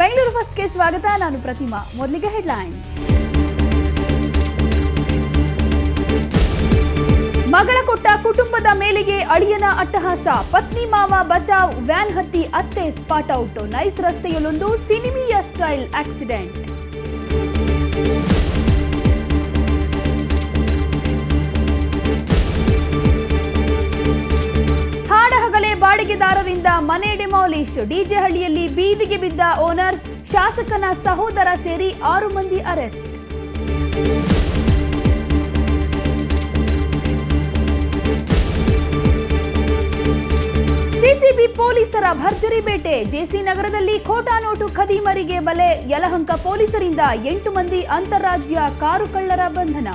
ಬೆಂಗಳೂರು ಫಸ್ಟ್ಗೆ ಸ್ವಾಗತ. ನಾನು ಪ್ರತಿಮಾ. ಮೊದಲಿಗೆ ಹೆಡ್ಲೈನ್ಸ್. ಮಗಳ ಕೊಟ್ಟ ಕುಟುಂಬದ ಮೇಲೆಗೆ ಅಳಿಯನ ಅಟ್ಟಹಾಸ. ಪತ್ನಿ ಮಾವ ಬಚಾವ್, ವ್ಯಾನ್ ಹತ್ತಿ ಅತ್ತೆ ಸ್ಪಾಟ್ ಔಟ್. ನೈಸ್ ರಸ್ತೆಯಲ್ಲೊಂದು ಸಿನಿಮೀಯ ಸ್ಟೈಲ್ ಆಕ್ಸಿಡೆಂಟ್. ಬಾಡಿಗೆದಾರರಿಂದ ಮನೆ ಡಿಮಾಲಿಶ್. ಡಿಜೆ ಹಳ್ಳಿಯಲ್ಲಿ ಬೀದಿಗೆ ಬಿದ್ದ ಓನರ್ಸ್. ಶಾಸಕನ ಸಹೋದರ ಸೇರಿ 6 ಮಂದಿ ಅರೆಸ್ಟ್. ಸಿಸಿಬಿ ಪೊಲೀಸರ ಭರ್ಜರಿ ಬೇಟೆ. ಜೆಸಿ ನಗರದಲ್ಲಿ ಖೋಟಾ ನೋಟು ಖದೀಮರಿಗೆ ಬಲೆ. ಯಲಹಂಕ ಪೊಲೀಸರಿಂದ 8 ಮಂದಿ ಅಂತಾರಾಜ್ಯ ಕಾರು ಕಳ್ಳರ ಬಂಧನ.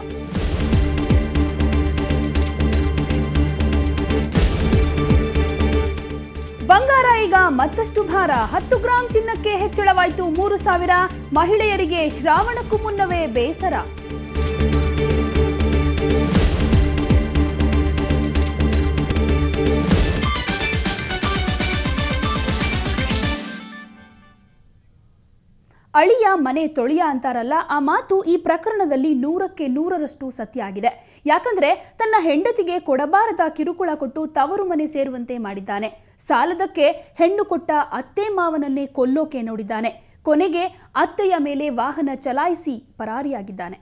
ಬಂಗಾರ ಈಗ ಮತ್ತಷ್ಟು ಭಾರ. 10 ಗ್ರಾಂ ಚಿನ್ನಕ್ಕೆ ಹೆಚ್ಚಳವಾಯಿತು 3,000. ಮಹಿಳೆಯರಿಗೆ ಶ್ರಾವಣಕ್ಕೂ ಮುನ್ನವೇ ಬೇಸರ. ಅಳಿಯ ಮನೆ ತೊಳೆಯ ಅಂತಾರಲ್ಲ, ಆ ಮಾತು ಈ ಪ್ರಕರಣದಲ್ಲಿ 100ಕ್ಕೆ 100ರಷ್ಟು ಸತ್ಯ ಆಗಿದೆ. ಯಾಕಂದ್ರೆ ತನ್ನ ಹೆಂಡತಿಗೆ ಕೊಡಬಾರದ ಕಿರುಕುಳ ಕೊಟ್ಟು ತವರು ಮನೆ ಸೇರುವಂತೆ ಮಾಡಿದ್ದಾನೆ. ಸಾಲದಕ್ಕೆ ಹೆಣ್ಣು ಕೊಟ್ಟ ಅತ್ತೆ ಮಾವನನ್ನೇ ಕೊಲ್ಲೋಕೆ ನೋಡಿದ್ದಾನೆ. ಕೊನೆಗೆ ಅತ್ತೆಯ ಮೇಲೆ ವಾಹನ ಚಲಾಯಿಸಿ ಪರಾರಿಯಾಗಿದ್ದಾನೆ.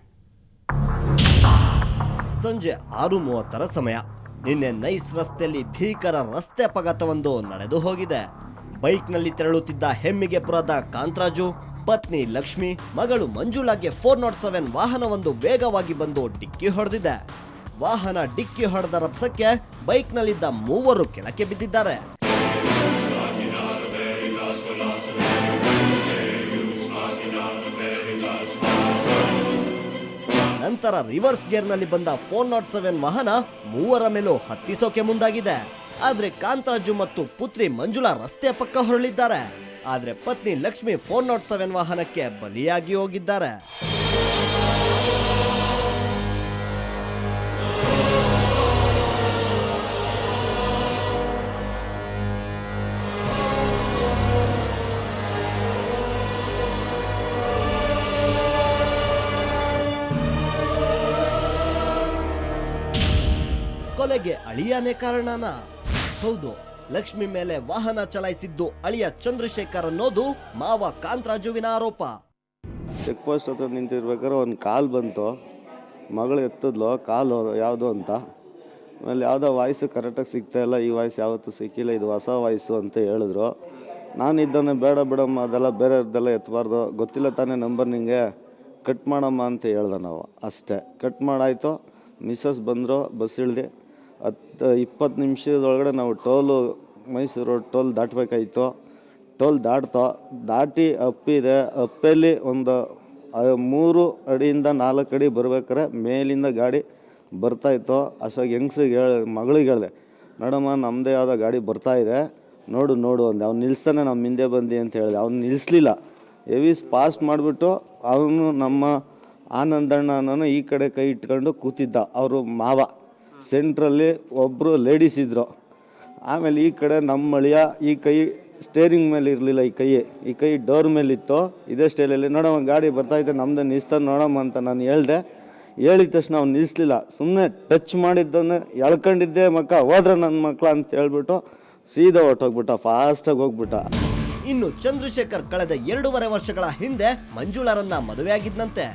ಸಂಜೆ 6:30 ಸಮಯ. ನಿನ್ನೆ ನೈಸ್ ರಸ್ತೆಯಲ್ಲಿ ಭೀಕರ ರಸ್ತೆ ಅಪಘಾತವೊಂದು ನಡೆದು ಹೋಗಿದೆ. ಬೈಕ್ನಲ್ಲಿ ತೆರಳುತ್ತಿದ್ದ ಹೆಮ್ಮಿಗೆಪುರದ ಕಾಂತರಾಜು, ಪತ್ನಿ ಲಕ್ಷ್ಮಿ, ಮಗಳು ಮಂಜುಳಾಗೆ 407 ವಾಹನವೊಂದು ವೇಗವಾಗಿ ಬಂದು ಡಿಕ್ಕಿ ಹೊಡೆದಿದೆ. ವಾಹನ ಡಿಕ್ಕಿ ಹೊಡೆದ ರಭಸಕ್ಕೆ ಬೈಕ್ನಲ್ಲಿದ್ದ 3 ಕೆಳಕ್ಕೆ ಬಿದ್ದಿದ್ದಾರೆ. ನಂತರ ರಿವರ್ಸ್ ಗೇರ್ನಲ್ಲಿ ಬಂದ 407 ವಾಹನ 3 ಮೇಲೂ ಹತ್ತಿಸೋಕೆ ಮುಂದಾಗಿದೆ. ಆದ್ರೆ ಕಾಂತರಾಜು ಮತ್ತು ಪುತ್ರಿ ಮಂಜುಳಾ ರಸ್ತೆ ಪಕ್ಕ ಹೊರಳಿದ್ದಾರೆ. ಆದ್ರೆ ಪತ್ನಿ ಲಕ್ಷ್ಮಿ 407 ವಾಹನಕ್ಕೆ ಬಲಿಯಾಗಿ ಹೋಗಿದ್ದಾರೆ. ಕೊಲೆಗೆ ಅಳಿಯನೇ ಕಾರಣನಾ? ಹೌದು, ಲಕ್ಷ್ಮಿ ಮೇಲೆ ವಾಹನ ಚಲಾಯಿಸಿದ್ದು ಅಳಿಯ ಚಂದ್ರಶೇಖರ್ ಅನ್ನೋದು ಮಾವ ಕಾಂತರಾಜುವಿನ ಆರೋಪ. ಚೆಕ್ ಪೋಸ್ಟ್ ಹತ್ರ ನಿಂತಿರ್ಬೇಕಾದ್ರೆ ಒಂದು ಕಾಲ್ ಬಂತು. ಮಗಳು ಎತ್ತಿದ್ಲು ಕಾಲು ಯಾವುದು ಅಂತ. ಆಮೇಲೆ ಯಾವುದೋ ವಾಯ್ಸು ಕರೆಕ್ಟಾಗಿ ಸಿಗ್ತಾಯಿಲ್ಲ, ಈ ವಾಯ್ಸ್ ಯಾವತ್ತೂ ಸಿಕ್ಕಿಲ್ಲ, ಇದು ಹೊಸ ವಾಯ್ಸು ಅಂತ ಹೇಳಿದ್ರು. ನಾನು ಇದ್ದವನೇ ಬೇಡ ಬಿಡಮ್ಮ, ಅದೆಲ್ಲ ಬೇರೆಯವ್ರದ್ದೆಲ್ಲ ಎತ್ತಬಾರ್ದು, ಗೊತ್ತಿಲ್ಲ ತಾನೇ ನಂಬರ್ ನಿಂಗೆ, ಕಟ್ ಮಾಡಮ್ಮ ಅಂತ ಹೇಳ್ದೆ ನಾವು. ಅಷ್ಟೇ, ಕಟ್ ಮಾಡಾಯಿತು. ಮಿಸ್ಸಸ್ ಬಂದರು, ಬಸ್ ಇಳಿದು 10-20 ನಿಮಿಷದೊಳಗಡೆ ನಾವು ಮೈಸೂರು ಟೋಲ್ ದಾಟಬೇಕಾಯಿತು. ಟೋಲ್ ದಾಟಿ ಅಪ್ಪಿದೆ. ಅಪ್ಪಲ್ಲಿ ಒಂದು 3 ಅಡಿಯಿಂದ 4 ಅಡಿ ಬರ್ಬೇಕಾರೆ ಮೇಲಿಂದ ಗಾಡಿ ಬರ್ತಾಯಿತ್ತು. ಅಷ್ಟಾಗಿ ಹೆಂಗ್ಸ್ರಿಗೆ ಮಗಳಿಗೆ ಹೇಳಿದೆ, ನೋಡಮ್ಮ ನಮ್ಮದೇ ಯಾವುದೋ ಗಾಡಿ ಬರ್ತಾಯಿದೆ, ನೋಡು ಅಂದೆ. ಅವ್ನು ನಿಲ್ಲಿಸ್ತಾನೆ ನಮ್ಮ ಹಿಂದೆ ಬಂದು ಅಂತ ಹೇಳಿದೆ. ಅವ್ನು ನಿಲ್ಲಿಸ್ಲಿಲ್ಲ. ಹೆವಿ ಫಾಸ್ಟ್ ಮಾಡಿಬಿಟ್ಟು ಅವನು ನಮ್ಮ ಆನಂದಣ್ಣನೂ ಈ ಕಡೆ ಕೈ ಇಟ್ಕೊಂಡು ಕೂತಿದ್ದ. ಅವರು ಮಾವ ಸೆಂಟ್ರಲ್ಲಿ ಒಬ್ಬರು ಲೇಡೀಸ್ ಇದ್ದರು. ಆಮೇಲೆ ಈ ಕಡೆ ನಮ್ಮ ಅಳಿಯ ಈ ಕೈ ಸ್ಟೇರಿಂಗ್ ಮೇಲೆ ಇರಲಿಲ್ಲ, ಈ ಕೈ ಡೋರ್ ಮೇಲಿತ್ತು. ಇದೇ ಸ್ಟೈಲಲ್ಲಿ ನೋಡಮ್ಮ ಗಾಡಿ ಬರ್ತಾಯಿದ್ದೆ, ನಮ್ಮದು ನಿಲ್ಲಿಸ್ತಾನೆ ನೋಡಮ್ಮ ಅಂತ ನಾನು ಹೇಳಿದೆ. ಹೇಳಿದ ತಕ್ಷಣ ಅವ್ನು ನಿಲ್ಲಿಸ್ಲಿಲ್ಲ. ಸುಮ್ಮನೆ ಟಚ್ ಮಾಡಿದ್ದವನ್ನೇ ಎಳ್ಕೊಂಡಿದ್ದೆ, ಹೋದ್ರೆ ನನ್ನ ಮಕ್ಕಳ ಅಂತ ಹೇಳ್ಬಿಟ್ಟು ಸೀದಾ ಹೊಟ್ಟೋಗ್ಬಿಟ್ಟ, ಫಾಸ್ಟಾಗಿ ಹೋಗ್ಬಿಟ್ಟ. ಇನ್ನು ಚಂದ್ರಶೇಖರ್ ಕಳೆದ 2.5 ವರ್ಷಗಳ ಹಿಂದೆ ಮಂಜುಳಾರನ್ನ ಮದುವೆಯಾಗಿದ್ದಂತೆ.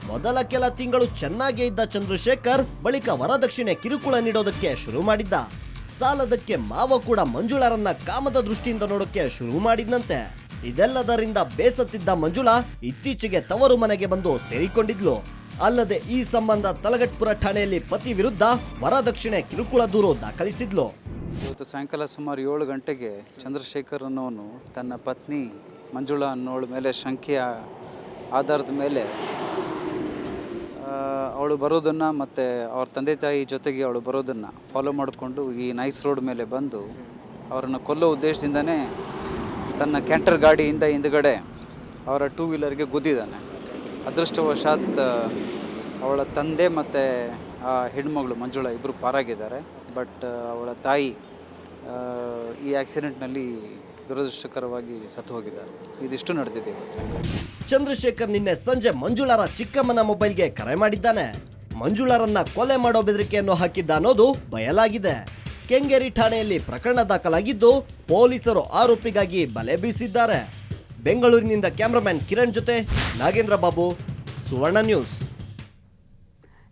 ಮೊದಲ ಕೆಲ ತಿಂಗಳು ಚೆನ್ನಾಗೇ ಇದ್ದ ಚಂದ್ರಶೇಖರ್ ಬಳಿಕ ವರದಕ್ಷಿಣೆ ಕಿರುಕುಳ ನೀಡೋದಕ್ಕೆ ಶುರು ಮಾಡಿದ್ದ. ಸಾಲದಕ್ಕೆ ಮಾವ ಕೂಡ ಮಂಜುಳಾರನ್ನ ಕಾಮದ ದೃಷ್ಟಿಯಿಂದ ನೋಡೋಕೆ ಶುರು ಮಾಡಿದ್ನಂತೆ. ಇದೆಲ್ಲದರಿಂದ ಬೇಸತ್ತಿದ್ದ ಮಂಜುಳಾ ಇತ್ತೀಚೆಗೆ ತವರು ಮನೆಗೆ ಬಂದು ಸೇರಿಕೊಂಡಿದ್ಲು. ಅಲ್ಲದೆ ಈ ಸಂಬಂಧ ತಲಗಟ್ಪುರ ಠಾಣೆಯಲ್ಲಿ ಪತಿ ವಿರುದ್ಧ ವರದಕ್ಷಿಣೆ ಕಿರುಕುಳ ದೂರು ದಾಖಲಿಸಿದ್ಲು. ಇವತ್ತು ಸಾಯಂಕಾಲ ಸುಮಾರು 7 ಗಂಟೆಗೆ ಚಂದ್ರಶೇಖರ್ ಅನ್ನೋನು ತನ್ನ ಪತ್ನಿ ಮಂಜುಳಾ ಅನ್ನೋಳ ಮೇಲೆ ಶಂಕೆಯ ಆಧಾರದ ಮೇಲೆ ಅವಳು ಬರೋದನ್ನು ಮತ್ತು ಅವ್ರ ತಂದೆ ತಾಯಿ ಜೊತೆಗೆ ಅವಳು ಬರೋದನ್ನು ಫಾಲೋ ಮಾಡಿಕೊಂಡು ಈ ನೈಸ್ ರೋಡ್ ಮೇಲೆ ಬಂದು ಅವರನ್ನು ಕೊಲ್ಲೋ ಉದ್ದೇಶದಿಂದನೇ ತನ್ನ ಕ್ಯಾಂಟರ್ ಗಾಡಿಯಿಂದ ಹಿಂದುಗಡೆ ಅವರ 2 ವೀಲರ್ಗೆ ಗುದ್ದಿದ್ದಾನೆ. ಅದೃಷ್ಟವಶಾತ್ ಅವಳ ತಂದೆ ಮತ್ತು ಆ ಹೆಣ್ಮಗಳು ಮಂಜುಳಾ ಇಬ್ಬರು ಪಾರಾಗಿದ್ದಾರೆ. ಬಟ್ ಅವಳ ತಾಯಿ ಈ ಆಕ್ಸಿಡೆಂಟ್ನಲ್ಲಿ ದುರದೃಷ್ಟಕರವಾಗಿ ಸತ್ತು ಹೋಗಿದ್ದಾರೆ. ಇದಿಷ್ಟು ನಡೆದಿದೆ ಇವತ್ತು ಸಾಯಂಕಾಲ. ಚಂದ್ರಶೇಖರ್ ನಿನ್ನೆ ಸಂಜೆ ಮಂಜುಳಾರ ಚಿಕ್ಕಮ್ಮನ ಮೊಬೈಲ್ಗೆ ಕರೆ ಮಾಡಿದ್ದಾನೆ. ಮಂಜುಳಾರನ್ನ ಕೊಲೆ ಮಾಡೋ ಬೆದರಿಕೆಯನ್ನು ಹಾಕಿದ್ದ ಅನ್ನೋದು ಬಯಲಾಗಿದೆ. ಕೆಂಗೇರಿ ಠಾಣೆಯಲ್ಲಿ ಪ್ರಕರಣ ದಾಖಲಾಗಿದ್ದು ಪೊಲೀಸರು ಆರೋಪಿಗಾಗಿ ಬಲೆ ಬೀಸಿದ್ದಾರೆ. ಬೆಂಗಳೂರಿನಿಂದ ಕ್ಯಾಮರಾಮನ್ ಕಿರಣ್ ಜೊತೆ ನಾಗೇಂದ್ರ ಬಾಬು, ಸುವರ್ಣ ನ್ಯೂಸ್.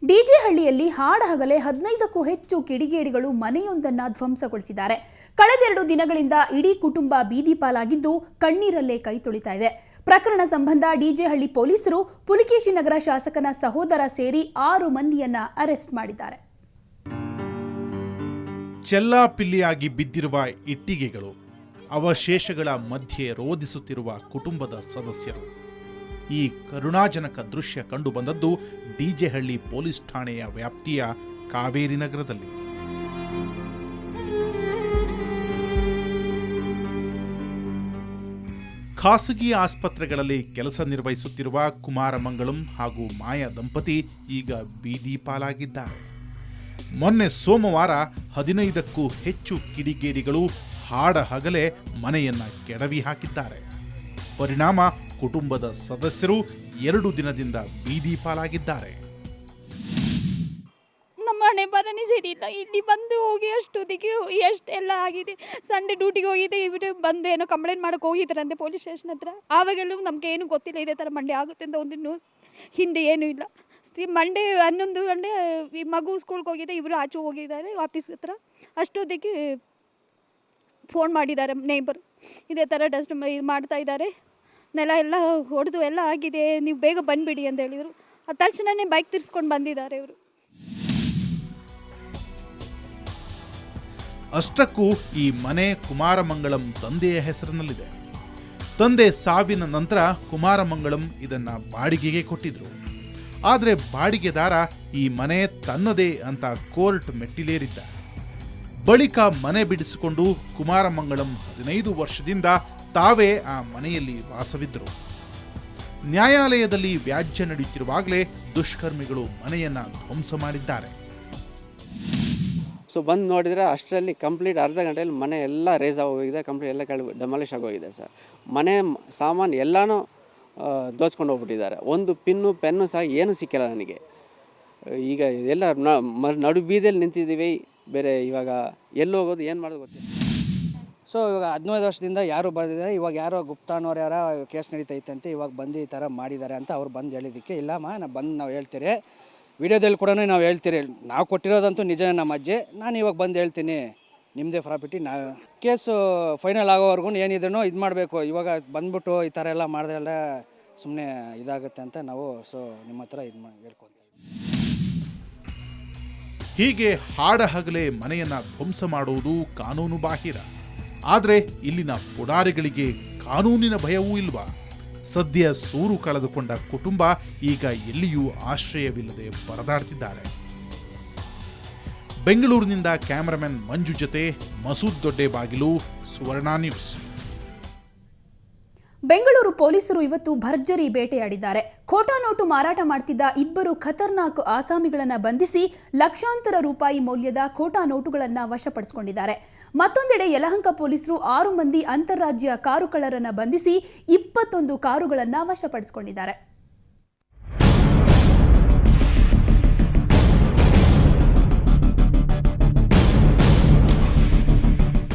ಡಿಜೆಹಳ್ಳಿಯಲ್ಲಿ ಹಾಡಹಗಲೇ 15ಕ್ಕೂ ಹೆಚ್ಚು ಕಿಡಿಗೇಡಿಗಳು ಮನೆಯೊಂದನ್ನ ಧ್ವಂಸಗೊಳಿಸಿದ್ದಾರೆ. ಕಳೆದೆರಡು ದಿನಗಳಿಂದ ಇಡೀ ಕುಟುಂಬ ಬೀದಿ ಪಾಲಾಗಿದ್ದು ಕಣ್ಣೀರಲ್ಲೇ ಕೈ ತೊಳಿತಾ ಇದೆ. ಪ್ರಕರಣ ಸಂಬಂಧ ಡಿಜೆಹಳ್ಳಿ ಪೊಲೀಸರು ಪುಲಿಕೇಶಿ ನಗರ ಶಾಸಕನ ಸಹೋದರ ಸೇರಿ 6 ಮಂದಿಯನ್ನ ಅರೆಸ್ಟ್ ಮಾಡಿದ್ದಾರೆ. ಚೆಲ್ಲಾಪಿಲ್ಲಿಯಾಗಿ ಬಿದ್ದಿರುವ ಇಟ್ಟಿಗೆಗಳು, ಅವಶೇಷಗಳ ಮಧ್ಯೆ ರೋಧಿಸುತ್ತಿರುವ ಕುಟುಂಬದ ಸದಸ್ಯರು. ಈ ಕರುಣಾಜನಕ ದೃಶ್ಯ ಕಂಡುಬಂದದ್ದು ಡಿಜೆಹಳ್ಳಿ ಪೊಲೀಸ್ ಠಾಣೆಯ ವ್ಯಾಪ್ತಿಯ ಕಾವೇರಿ ನಗರದಲ್ಲಿ. ಖಾಸಗಿ ಆಸ್ಪತ್ರೆಗಳಲ್ಲಿ ಕೆಲಸ ನಿರ್ವಹಿಸುತ್ತಿರುವ ಕುಮಾರಮಂಗಳಂ ಹಾಗೂ ಮಾಯಾ ದಂಪತಿ ಈಗ ಬೀದಿ ಪಾಲಾಗಿದ್ದಾರೆ. ಮೊನ್ನೆ ಸೋಮವಾರ 15ಕ್ಕೂ ಹೆಚ್ಚು ಕಿಡಿಗೇಡಿಗಳು ಹಾಡಹಗಲೇ ಮನೆಯನ್ನ ಕೆಡವಿ ಹಾಕಿದ್ದಾರೆ. ಪರಿಣಾಮ ಕುಟುಂಬದ ಸದಸ್ಯರು 2 ದಿನದಿಂದ ಬೀದಿ ಪಾಲಾಗಿದ್ದಾರೆ. ನಮ್ಮ ಮನೆ ಬರನೇ ಸರಿ ಇಲ್ಲ. ಇಲ್ಲಿ ಬಂದು ಹೋಗಿ ಅಷ್ಟೊತ್ತಿಗೆ ಎಷ್ಟೆಲ್ಲ ಆಗಿದೆ. ಸಂಡೇ ಡ್ಯೂಟಿಗೆ ಹೋಗಿದ್ದೆ, ಇವರು ಬಂದು ಏನೋ ಕಂಪ್ಲೇಂಟ್ ಮಾಡೋಕೆ ಹೋಗಿದ್ದಾರಂತೆ ಪೊಲೀಸ್ ಸ್ಟೇಷನ್ ಹತ್ರ. ಆವಾಗೆಲ್ಲೂ ನಮಗೆ ಏನು ಗೊತ್ತಿಲ್ಲ ಇದೇ ಥರ ಮಂಡೆ ಆಗುತ್ತೆ ಅಂತ ಒಂದು ನ್ಯೂಸ್ ಹಿಂದೆ ಏನೂ ಇಲ್ಲ. ಮಂಡೇ 11 ಗಂಟೆ ಈ ಮಗು ಸ್ಕೂಲ್ಗೆ ಹೋಗಿದೆ, ಇವರು ಆಚೆ ಹೋಗಿದ್ದಾರೆ ಆಫೀಸ್ ಹತ್ರ. ಅಷ್ಟೊತ್ತಿಗೆ ಫೋನ್ ಮಾಡಿದ್ದಾರೆ ನೇಬರ್, ಇದೇ ಥರ ಡಸ್ಟ್ ಮಾಡ್ತಾ ಇದ್ದಾರೆ, ನೆಲ ಎಲ್ಲ ಹೊಡೆದು ಎಲ್ಲ ಆಗಿದೆ, ನೀವು ಬೇಗ ಬಂದುಬಿಡಿ ಅಂತ ಹೇಳಿದರು. ಆ ತಕ್ಷಣವೇ ಬೈಕ್ ತಿರ್ಸ್ಕೊಂಡು ಬಂದಿದ್ದಾರೆ ಇವರು. ಅಷ್ಟಕ್ಕೂ ಈ ಮನೆ ಕುಮಾರಮಂಗಳಂ ತಂದೆಯ ಹೆಸರಿನಲ್ಲಿದೆ. ತಂದೆ ಸಾವಿನ ನಂತರ ಕುಮಾರಮಂಗಳಂ ಇದನ್ನ ಬಾಡಿಗೆಗೆ ಕೊಟ್ಟಿದ್ರು. ಆದರೆ ಬಾಡಿಗೆದಾರ ಈ ಮನೆ ತನ್ನದೇ ಅಂತ ಕೋರ್ಟ್ ಮೆಟ್ಟಿಲೇರಿದ್ದ. ಬಳಿಕ ಮನೆ ಬಿಡಿಸಿಕೊಂಡು ಕುಮಾರಮಂಗಳಂ 15 ವರ್ಷದಿಂದ ತಾವೇ ಆ ಮನೆಯಲ್ಲಿ ವಾಸವಿದ್ದರು. ನ್ಯಾಯಾಲಯದಲ್ಲಿ ವ್ಯಾಜ್ಯ ನಡೆಯುತ್ತಿರುವಾಗಲೇ ದುಷ್ಕರ್ಮಿಗಳು ಮನೆಯನ್ನ ಧ್ವಂಸ ಮಾಡಿದ್ದಾರೆ. ಸೊ ಬಂದು ನೋಡಿದರೆ ಅಷ್ಟರಲ್ಲಿ ಕಂಪ್ಲೀಟ್ ಅರ್ಧ ಗಂಟೆಯಲ್ಲಿ ಮನೆ ಎಲ್ಲ ರೇಸ್ ಆಗೋಗಿದೆ, ಕಂಪ್ಲೀಟ್ ಎಲ್ಲ ಡೆಮಾಲಿಷ್ ಆಗೋಗಿದೆ ಸರ್. ಮನೆ ಸಾಮಾನು ಎಲ್ಲನೂ ದೋಚ್ಕೊಂಡು ಹೋಗ್ಬಿಟ್ಟಿದ್ದಾರೆ. ಒಂದು ಪಿನ್ನು ಪೆನ್ನು ಸಹ ಏನೂ ಸಿಕ್ಕಿಲ್ಲ ನನಗೆ. ಈಗ ಎಲ್ಲ ನಡು ಬೀದಿಯಲ್ಲಿ ನಿಂತಿದ್ದೀವಿ, ಬೇರೆ ಇವಾಗ ಎಲ್ಲಿ ಹೋಗೋದು ಏನು ಮಾಡೋದು ಗೊತ್ತಿಲ್ಲ. ಸೊ ಇವಾಗ 15 ವರ್ಷದಿಂದ ಯಾರು ಬಂದಿದ್ದಾರೆ, ಇವಾಗ ಯಾರೋ ಗುಪ್ತಾನವ್ರು ಯಾರೋ ಕೇಸ್ ನಡೀತೈತಂತೆ, ಇವಾಗ ಬಂದು ಈ ಥರ ಮಾಡಿದ್ದಾರೆ ಅಂತ ಅವ್ರು ಬಂದು ಹೇಳಿದ್ದಕ್ಕೆ ಇಲ್ಲಮ್ಮ ನಾವು ಹೇಳ್ತೀರಿ, ವಿಡಿಯೋದಲ್ಲಿ ಕೂಡ ನಾವು ಹೇಳ್ತೀರಿ, ನಾವು ಕೊಟ್ಟಿರೋದಂತೂ ನಿಜನೇ ನಮ್ಮ ಅಜ್ಜಿ, ನಾನು ಇವಾಗ ಬಂದು ಹೇಳ್ತೀನಿ ನಿಮ್ಮದೇ ಪ್ರಾಪರ್ಟಿ, ನಾವು ಕೇಸು ಫೈನಲ್ ಆಗೋವರೆಗೂ ಏನಿದ್ರು ಇದು ಮಾಡಬೇಕು. ಇವಾಗ ಬಂದ್ಬಿಟ್ಟು ಈ ಥರ ಎಲ್ಲ ಮಾಡಿದ್ರೆಲ್ಲ ಸುಮ್ಮನೆ ಇದಾಗುತ್ತೆ ಅಂತ ನಾವು ನಿಮ್ಮ ಹತ್ರ ಹೇಳ್ಕೊಳ್ತೀವಿ. ಹೀಗೆ ಹಾಡಹಗಲೇ ಮನೆಯನ್ನ ಧ್ವಂಸ ಮಾಡುವುದು ಕಾನೂನು ಬಾಹಿರ. ಆದರೆ ಇಲ್ಲಿನ ಪುಡಾರಿಗಳಿಗೆ ಕಾನೂನಿನ ಭಯವೂ ಇಲ್ವಾ? ಸದ್ಯ ಸೂರು ಕಳೆದುಕೊಂಡ ಕುಟುಂಬ ಈಗ ಎಲ್ಲಿಯೂ ಆಶ್ರಯವಿಲ್ಲದೆ ಪರದಾಡ್ತಿದ್ದಾರೆ. ಬೆಂಗಳೂರಿನಿಂದ ಕ್ಯಾಮರಾಮನ್ ಮಂಜು ಜೊತೆ ಮಸೂದ್ ದೊಡ್ಡೇಬಾಗಿಲು, ಸುವರ್ಣ ನ್ಯೂಸ್. ಬೆಂಗಳೂರು ಪೊಲೀಸರು ಇವತ್ತು ಭರ್ಜರಿ ಬೇಟೆಯಾಡಿದ್ದಾರೆ. ಖೋಟಾ ನೋಟು ಮಾರಾಟ ಮಾಡ್ತಿದ್ದ 2 ಖತರ್ನಾಕ್ ಆಸಾಮಿಗಳನ್ನು ಬಂಧಿಸಿ ಲಕ್ಷಾಂತರ ರೂಪಾಯಿ ಮೌಲ್ಯದ ಖೋಟಾ ನೋಟುಗಳನ್ನು ವಶಪಡಿಸಿಕೊಂಡಿದ್ದಾರೆ. ಮತ್ತೊಂದೆಡೆ ಯಲಹಂಕ ಪೊಲೀಸರು 6 ಮಂದಿ ಅಂತಾರಾಜ್ಯ ಕಾರು ಕಳ್ಳರನ್ನು ಬಂಧಿಸಿ 21 ಕಾರುಗಳನ್ನು ವಶಪಡಿಸಿಕೊಂಡಿದ್ದಾರೆ.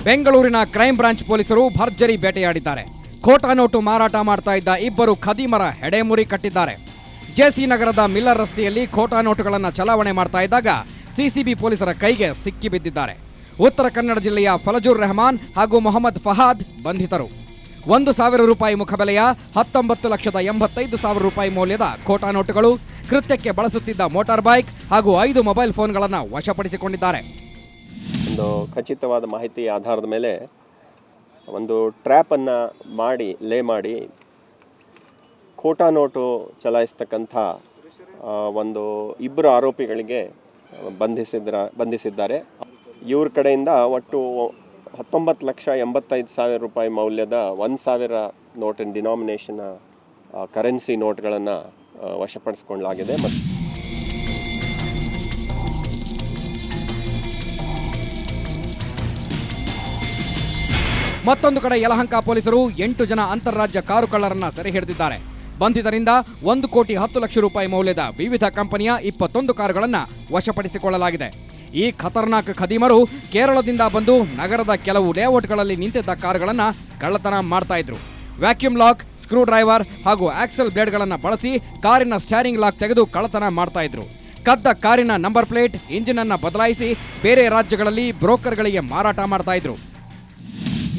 ಬೆಂಗಳೂರಿನ ಕ್ರೈಂ ಬ್ರಾಂಚ್ ಪೊಲೀಸರು ಭರ್ಜರಿ ಬೇಟೆಯಾಡಿದ್ದಾರೆ. ಖೋಟಾ ನೋಟು ಮಾರಾಟ ಮಾಡ್ತಾ ಇದ್ದ 2 ಖದೀಮರ ಹೆಡೆಮುರಿ ಕಟ್ಟಿದ್ದಾರೆ. ಜೆಸಿ ನಗರದ ಮಿಲ್ಲರ್ ರಸ್ತೆಯಲ್ಲಿ ಖೋಟಾ ನೋಟುಗಳನ್ನು ಚಲಾವಣೆ ಮಾಡ್ತಾ ಇದ್ದಾಗ ಸಿಸಿಬಿ ಪೊಲೀಸರ ಕೈಗೆ ಸಿಕ್ಕಿ ಬಿದ್ದಿದ್ದಾರೆ. ಉತ್ತರ ಕನ್ನಡ ಜಿಲ್ಲೆಯ ಫಲಜುರ್ ರೆಹಮಾನ್ ಹಾಗೂ ಮೊಹಮ್ಮದ್ ಫಹಾದ್ ಬಂಧಿತರು. 1,000 ರೂಪಾಯಿ ಮುಖಬೆಲೆಯ 19,85,000 ರೂಪಾಯಿ ಮೌಲ್ಯದ ಖೋಟಾ ನೋಟುಗಳು, ಕೃತ್ಯಕ್ಕೆ ಬಳಸುತ್ತಿದ್ದ ಮೋಟಾರ್ ಬೈಕ್ ಹಾಗೂ 5 ಮೊಬೈಲ್ ಫೋನ್ಗಳನ್ನು ವಶಪಡಿಸಿಕೊಂಡಿದ್ದಾರೆ. ಒಂದು ಖಚಿತವಾದ ಮಾಹಿತಿ ಆಧಾರದ ಮೇಲೆ ಒಂದು ಟ್ರ್ಯಾಪನ್ನು ಲೇ ಮಾಡಿ ಖೋಟಾ ನೋಟು ಚಲಾಯಿಸ್ತಕ್ಕಂಥ ಒಂದು 2 ಆರೋಪಿಗಳಿಗೆ ಬಂಧಿಸಿದ್ದಾರೆ. ಇವ್ರ ಕಡೆಯಿಂದ ಒಟ್ಟು 19,85,000 ರೂಪಾಯಿ ಮೌಲ್ಯದ 1,000 ನೋಟಿನ ಡಿನಾಮಿನೇಷನ್ ಕರೆನ್ಸಿ ನೋಟ್ಗಳನ್ನು ವಶಪಡಿಸಿಕೊಳ್ಳಲಾಗಿದೆ. ಮತ್ತು ಮತ್ತೊಂದು ಕಡೆ ಯಲಹಂಕ ಪೊಲೀಸರು 8 ಜನ ಅಂತಾರಾಜ್ಯ ಕಾರು ಕಳ್ಳರನ್ನ ಸೆರೆ ಹಿಡಿದಿದ್ದಾರೆ. ಬಂಧಿತರಿಂದ 1,10,00,000 ರೂಪಾಯಿ ಮೌಲ್ಯದ ವಿವಿಧ ಕಂಪನಿಯ 21 ಕಾರುಗಳನ್ನು ವಶಪಡಿಸಿಕೊಳ್ಳಲಾಗಿದೆ. ಈ ಖತರ್ನಾಕ್ ಖದೀಮರು ಕೇರಳದಿಂದ ಬಂದು ನಗರದ ಕೆಲವು ಲೇಔಟ್ಗಳಲ್ಲಿ ನಿಂತಿದ್ದ ಕಾರುಗಳನ್ನು ಕಳ್ಳತನ ಮಾಡ್ತಾ ಇದ್ರು. ವ್ಯಾಕ್ಯೂಮ್ ಲಾಕ್, ಸ್ಕ್ರೂ ಡ್ರೈವರ್ ಹಾಗೂ ಆಕ್ಸೆಲ್ ಬ್ಲೇಡ್ಗಳನ್ನು ಬಳಸಿ ಕಾರಿನ ಸ್ಟೇರಿಂಗ್ ಲಾಕ್ ತೆಗೆದು ಕಳ್ಳತನ ಮಾಡ್ತಾ ಇದ್ರು. ಕದ್ದ ಕಾರಿನ ನಂಬರ್ ಪ್ಲೇಟ್, ಇಂಜಿನ್ ಅನ್ನು ಬದಲಾಯಿಸಿ ಬೇರೆ ರಾಜ್ಯಗಳಲ್ಲಿ ಬ್ರೋಕರ್ಗಳಿಗೆ ಮಾರಾಟ ಮಾಡ್ತಾ ಇದ್ರು.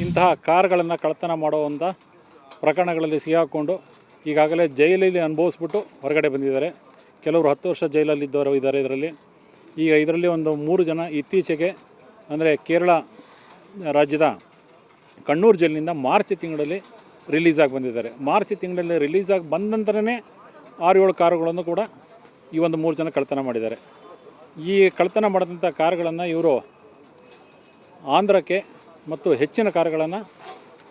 ಇಂತಹ ಕಾರುಗಳನ್ನು ಕಳ್ಳತನ ಮಾಡುವಂಥ ಪ್ರಕರಣಗಳಲ್ಲಿ ಸಿಗಾಕೊಂಡು ಈಗಾಗಲೇ ಜೈಲಲ್ಲಿ ಅನುಭವಿಸ್ಬಿಟ್ಟು ಹೊರಗಡೆ ಬಂದಿದ್ದಾರೆ. ಕೆಲವರು 10 ವರ್ಷ ಜೈಲಲ್ಲಿದ್ದವರು ಇದ್ದಾರೆ. ಇದರಲ್ಲಿ ಒಂದು 3 ಜನ ಇತ್ತೀಚೆಗೆ ಅಂದರೆ ಕೇರಳ ರಾಜ್ಯದ ಕಣ್ಣೂರು ಜೈಲಿನಿಂದ ಮಾರ್ಚ್ ತಿಂಗಳಲ್ಲಿ ರಿಲೀಸ್ ಆಗಿ ಬಂದಿದ್ದಾರೆ. ಮಾರ್ಚ್ ತಿಂಗಳಲ್ಲಿ ರಿಲೀಸ್ ಆಗಿ ಬಂದ ನಂತರನೇ 6-7 ಕಾರುಗಳನ್ನು ಕೂಡ ಈ ಒಂದು 3 ಜನ ಕಳ್ಳತನ ಮಾಡಿದ್ದಾರೆ. ಈ ಕಳ್ಳತನ ಮಾಡಿದಂಥ ಕಾರುಗಳನ್ನು ಇವರು ಆಂಧ್ರಕ್ಕೆ ಮತ್ತು ಹೆಚ್ಚಿನ ಕಾರುಗಳನ್ನು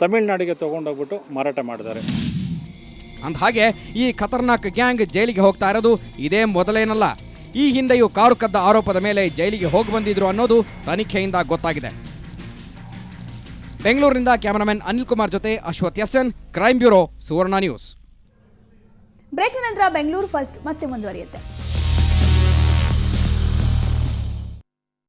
ತಮಿಳುನಾಡಿಗೆ ತೊಗೊಂಡೋಗ್ಬಿಟ್ಟು ಮಾರಾಟ ಮಾಡಿದ್ದಾರೆ. ಅಂದಹಾಗೆ ಈ ಖತರ್ನಾಕ್ ಗ್ಯಾಂಗ್ ಜೈಲಿಗೆ ಹೋಗ್ತಾ ಇರೋದು ಇದೇ ಮೊದಲೇನಲ್ಲ. ಈ ಹಿಂದೆಯೂ ಕಾರು ಕದ್ದ ಆರೋಪದ ಮೇಲೆ ಜೈಲಿಗೆ ಹೋಗಿ ಬಂದಿದ್ರು ಅನ್ನೋದು ತನಿಖೆಯಿಂದ ಗೊತ್ತಾಗಿದೆ. ಬೆಂಗಳೂರಿನಿಂದ ಕ್ಯಾಮರಾಮನ್ ಅನಿಲ್ ಕುಮಾರ್ ಜೊತೆ ಅಶ್ವಥ್ ಎಸ್ಎನ್, ಕ್ರೈಮ್ ಬ್ಯೂರೋ, ಸುವರ್ಣ ನ್ಯೂಸ್. ಬ್ರೇಕ್ ನಂತರ ಬೆಂಗಳೂರು ಫಸ್ಟ್ ಮತ್ತೆ ಮುಂದುವರಿಯುತ್ತೆ.